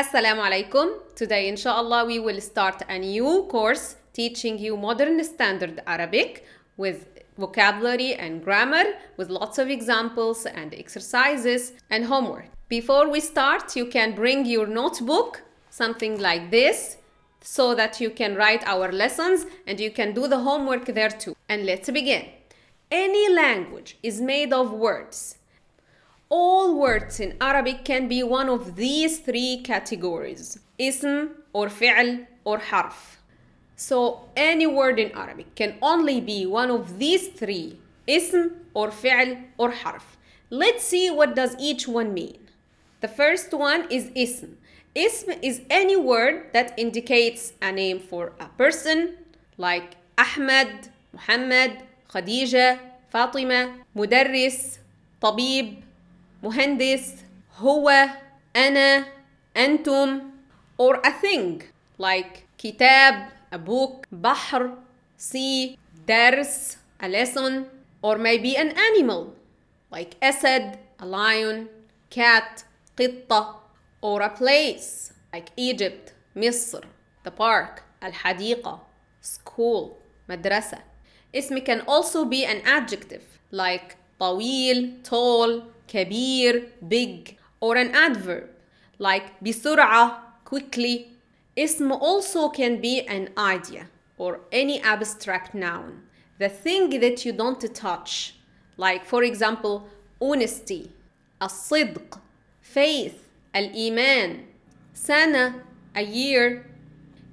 Assalamu alaikum. Today, inshallah, we will start a new course teaching you modern standard Arabic with vocabulary and grammar, with lots of examples and exercises and homework. Before we start, you can bring your notebook, something like this, so that you can write our lessons and you can do the homework there too. And let's begin. Any language is made of words. All words in Arabic can be one of these three categories: ism or fi'l or harf. So any word in Arabic can only be one of these three: ism or fi'l or harf. Let's see what does each one mean. The first one is ism. Ism is any word that indicates a name for a person, like Ahmed, Muhammad, Khadija, Fatima, Mudarris, Tabib, مهندس, هو, أنا, أنتم, or a thing like كتاب, a book, بحر, sea, درس, a lesson, or maybe an animal like أسد, a lion, cat, قطة, or a place like Egypt, مصر, the park, الحديقة, school, مدرسة. اسم can also be an adjective like طويل, tall, كبير, big, or an adverb like بسرعة, quickly. اسم also can be an idea or any abstract noun, the thing that you don't touch, like for example honesty, الصدق, faith, الإيمان, سنة, a year,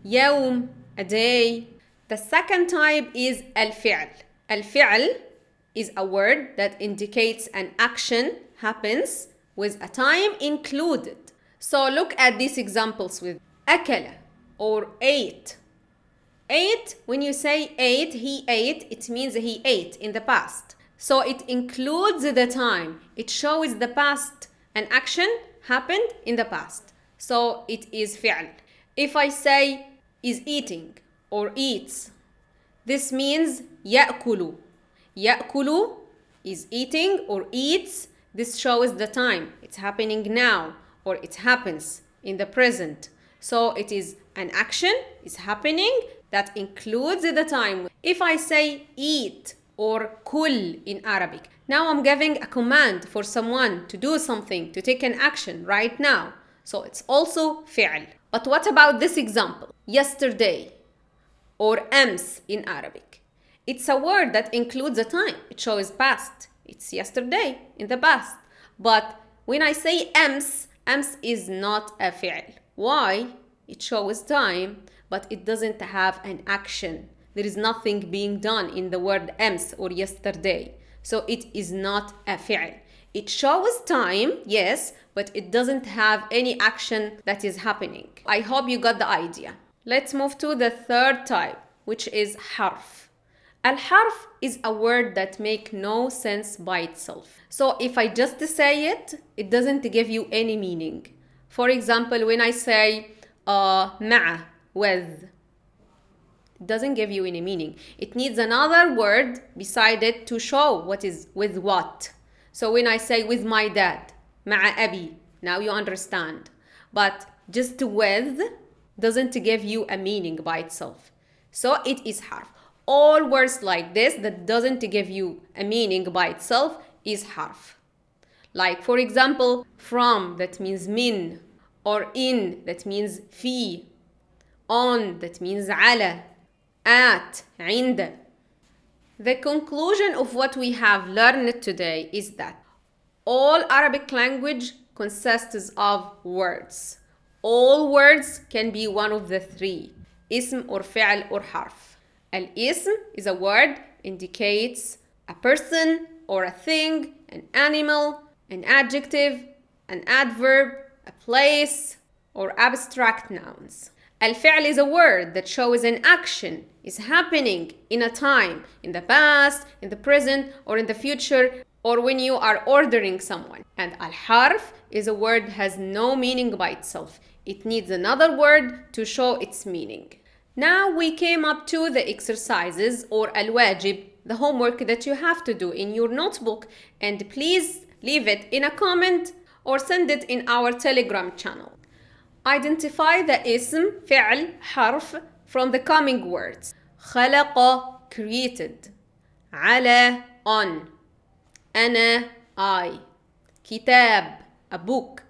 يوم, a day. The second type is الفعل. الفعل is a word that indicates an action happens with a time included. So look at these examples with أكل or ate. Ate, when you say ate, he ate, it means he ate in the past. So it includes the time. It shows the past. An action happened in the past. So it is فعل. If I say is eating or eats, this means يأكل. يأكل is eating or eats. This shows the time. It's happening now, or it happens in the present. So it is an action is happening that includes the time. If I say eat or كل in Arabic, now I'm giving a command for someone to do something, to take an action right now. So it's also فعل. But what about this example? Yesterday or أمس in Arabic. It's a word that includes a time. It shows past. It's yesterday, in the past. But when I say أمس, أمس is not a فعل. Why? It shows time, but it doesn't have an action. There is nothing being done in the word أمس or yesterday. So it is not a فعل. It shows time, yes, but it doesn't have any action that is happening. I hope you got the idea. Let's move to the third type, which is حرف. Al-harf is a word that makes no sense by itself. So if I just say it, it doesn't give you any meaning. For example, when I say مع, with, it doesn't give you any meaning. It needs another word beside it to show what is with what. So when I say with my dad, مع أبي, now you understand. But just with doesn't give you a meaning by itself. So it is harf. All words like this that doesn't give you a meaning by itself is harf. Like for example, from, that means min, or in, that means fi, on, that means على, at, عند. The conclusion of what we have learned today is that all Arabic language consists of words. All words can be one of the three: ism or fi'l or harf. Al-ism is a word indicates a person or a thing, an animal, an adjective, an adverb, a place, or abstract nouns. Al-fi'l is a word that shows an action is happening in a time, in the past, in the present, or in the future, or when you are ordering someone. And al-harf is a word that has no meaning by itself. It needs another word to show its meaning. Now we came up to the exercises or al-wajib, the homework that you have to do in your notebook, and please leave it in a comment or send it in our Telegram channel. Identify the اسم فعل حرف from the coming words. خلق created. على on. أنا I. كتاب a book.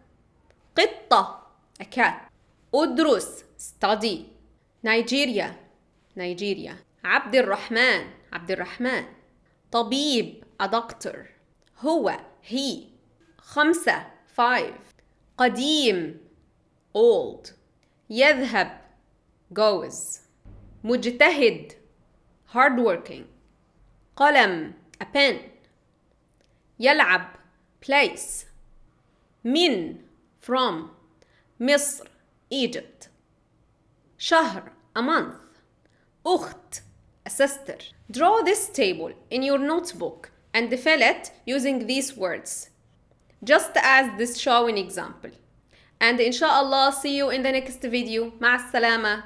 قطة a cat. أدرس study. Nigeria Nigeria. عبد الرحمن. طبيب a doctor. هو he. 5 5. قديم old. يذهب goes. مجتهد hardworking. قلم a pen. يلعب plays. من from. مصر Egypt. شهر a month. أخت a sister. Draw this table in your notebook and fill it using these words, just as this showing example. And inshallah, see you in the next video. مع السلامة.